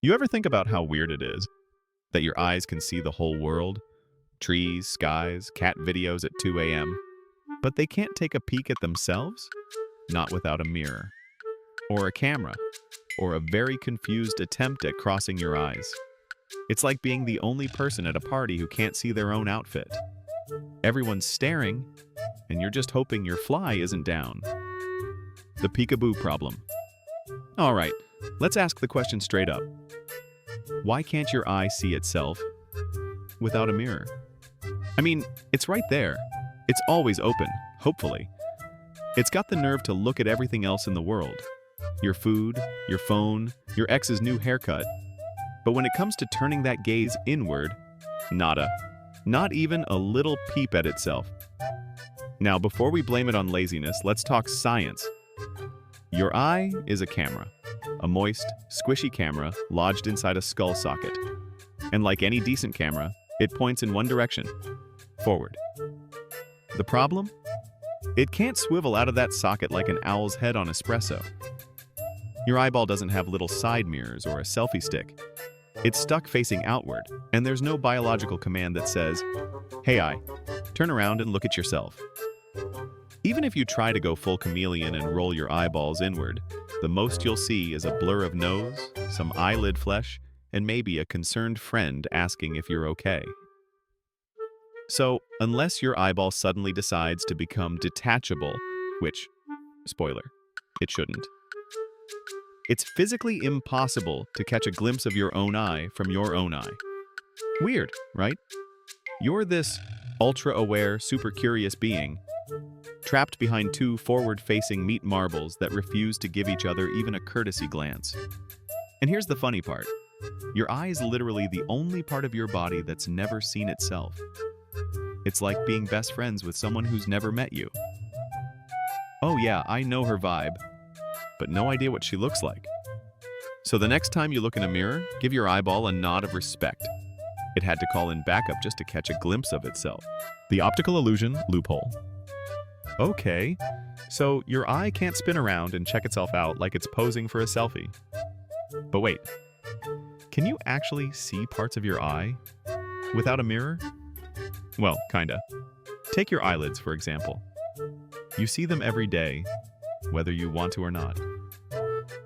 You ever think about how weird it is that your eyes can see the whole world? Trees, skies, cat videos at 2 a.m. But they can't take a peek at themselves? Not without a mirror, or a camera, or a very confused attempt at crossing your eyes. It's like being the only person at a party who can't see their own outfit. Everyone's staring, and you're just hoping your fly isn't down. The peekaboo problem. All right, let's ask the question straight up. Why can't your eye see itself without a mirror? I mean, it's right there. It's always open, hopefully. It's got the nerve to look at everything else in the world. Your food, your phone, your ex's new haircut. But when it comes to turning that gaze inward, nada. Not even a little peep at itself. Now, before we blame it on laziness, let's talk science. Your eye is a camera. A moist, squishy camera lodged inside a skull socket. And like any decent camera, it points in one direction, forward. The problem? It can't swivel out of that socket like an owl's head on espresso. Your eyeball doesn't have little side mirrors or a selfie stick. It's stuck facing outward, and there's no biological command that says, "Hey eye, turn around and look at yourself." Even if you try to go full chameleon and roll your eyeballs inward, the most you'll see is a blur of nose, some eyelid flesh, and maybe a concerned friend asking if you're okay. So, unless your eyeball suddenly decides to become detachable, which, spoiler, it shouldn't, it's physically impossible to catch a glimpse of your own eye from your own eye. Weird, right? You're this ultra-aware, super curious being, trapped behind two forward-facing meat marbles that refuse to give each other even a courtesy glance. And here's the funny part. Your eye is literally the only part of your body that's never seen itself. It's like being best friends with someone who's never met you. Oh yeah, I know her vibe, but no idea what she looks like. So the next time you look in a mirror, give your eyeball a nod of respect. It had to call in backup just to catch a glimpse of itself. The optical illusion loophole. Okay, so your eye can't spin around and check itself out like it's posing for a selfie. But wait, can you actually see parts of your eye without a mirror? Well, kinda. Take your eyelids, for example. You see them every day, whether you want to or not.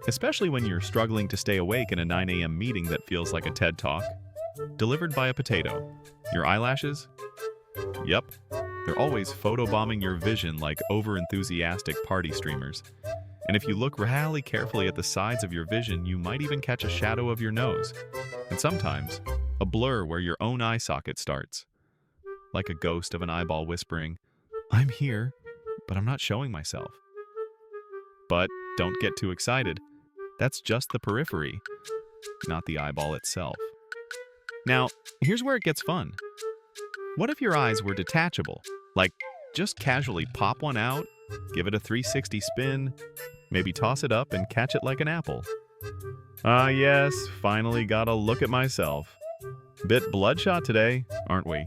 Especially when you're struggling to stay awake in a 9 a.m. meeting that feels like a TED Talk, delivered by a potato. Your eyelashes? Yep. They're always photobombing your vision like over-enthusiastic party streamers. And if you look really carefully at the sides of your vision, you might even catch a shadow of your nose. And sometimes, a blur where your own eye socket starts. Like a ghost of an eyeball whispering, "I'm here, but I'm not showing myself." But don't get too excited. That's just the periphery, not the eyeball itself. Now, here's where it gets fun. What if your eyes were detachable? Like, just casually pop one out, give it a 360 spin, maybe toss it up and catch it like an apple. Ah yes, finally got a look at myself. Bit bloodshot today, aren't we?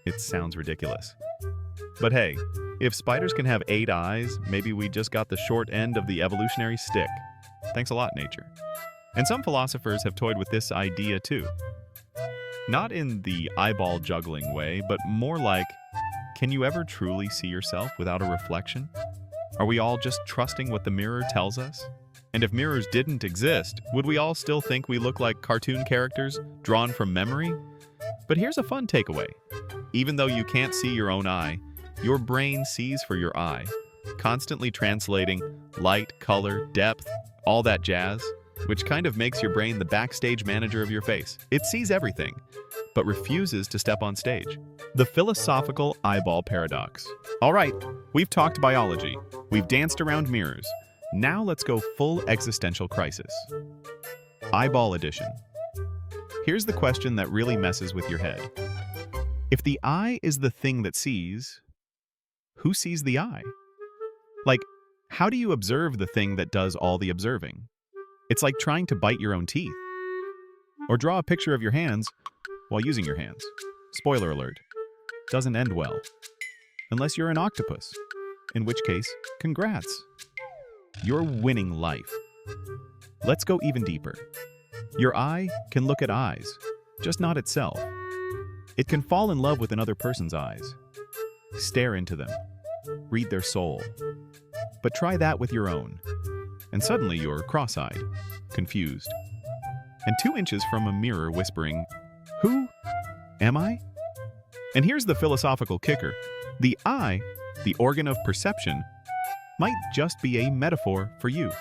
It sounds ridiculous. But hey, if spiders can have 8 eyes, maybe we just got the short end of the evolutionary stick. Thanks a lot, nature. And some philosophers have toyed with this idea too. Not in the eyeball juggling way, but more like, can you ever truly see yourself without a reflection? Are we all just trusting what the mirror tells us? And if mirrors didn't exist, would we all still think we look like cartoon characters drawn from memory? But here's a fun takeaway. Even though you can't see your own eye, your brain sees for your eye, constantly translating light, color, depth, all that jazz, which kind of makes your brain the backstage manager of your face. It sees everything, but refuses to step on stage. The philosophical eyeball paradox. All right, we've talked biology. We've danced around mirrors. Now let's go full existential crisis. Eyeball edition. Here's the question that really messes with your head. If the eye is the thing that sees, who sees the eye? Like, how do you observe the thing that does all the observing? It's like trying to bite your own teeth. Or draw a picture of your hands while using your hands. Spoiler alert, doesn't end well. Unless you're an octopus, in which case, congrats. You're winning life. Let's go even deeper. Your eye can look at eyes, just not itself. It can fall in love with another person's eyes. Stare into them. Read their soul. But try that with your own. And suddenly you're cross-eyed, confused, and 2 inches from a mirror whispering, "Who am I?" And here's the philosophical kicker. The eye, the organ of perception, might just be a metaphor for you.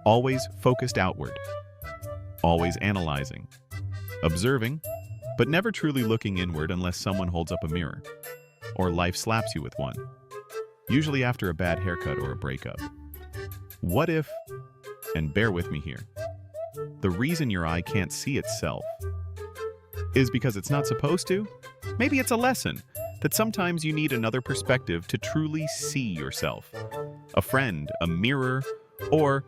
Always focused outward. Always analyzing. Observing, but never truly looking inward unless someone holds up a mirror. Or life slaps you with one. Usually after a bad haircut or a breakup. What if, and bear with me here, the reason your eye can't see itself is because it's not supposed to? Maybe it's a lesson that sometimes you need another perspective to truly see yourself. A friend, a mirror, or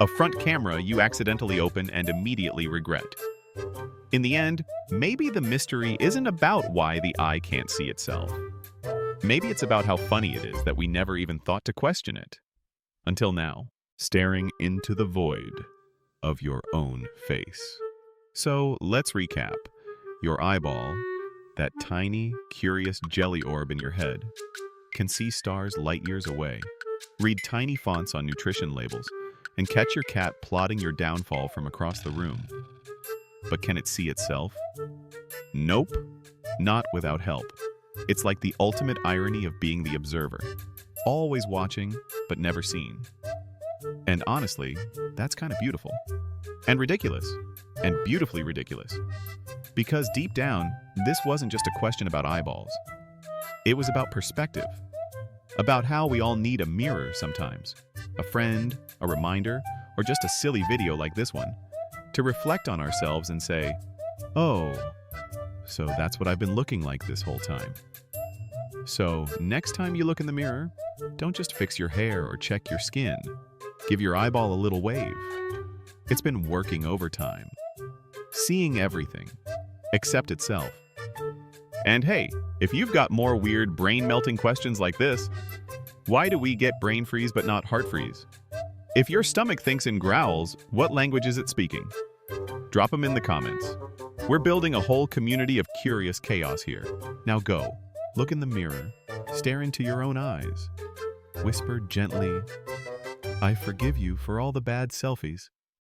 a front camera you accidentally open and immediately regret. In the end, maybe the mystery isn't about why the eye can't see itself. Maybe it's about how funny it is that we never even thought to question it. Until now, staring into the void of your own face. So let's recap. Your eyeball, that tiny, curious jelly orb in your head, can see stars light years away, read tiny fonts on nutrition labels, and catch your cat plotting your downfall from across the room. But can it see itself? Nope, not without help. It's like the ultimate irony of being the observer, always watching, but never seen. And honestly, that's kind of beautiful. And ridiculous. And beautifully ridiculous. Because deep down, this wasn't just a question about eyeballs. It was about perspective. About how we all need a mirror sometimes. A friend, a reminder, or just a silly video like this one. To reflect on ourselves and say, "Oh, so that's what I've been looking like this whole time." So, next time you look in the mirror, don't just fix your hair or check your skin. Give your eyeball a little wave. It's been working overtime. Seeing everything, except itself. And hey, if you've got more weird brain-melting questions like this, why do we get brain freeze but not heart freeze? If your stomach thinks in growls, what language is it speaking? Drop them in the comments. We're building a whole community of curious chaos here. Now go, look in the mirror, stare into your own eyes. Whisper gently, "I forgive you for all the bad selfies."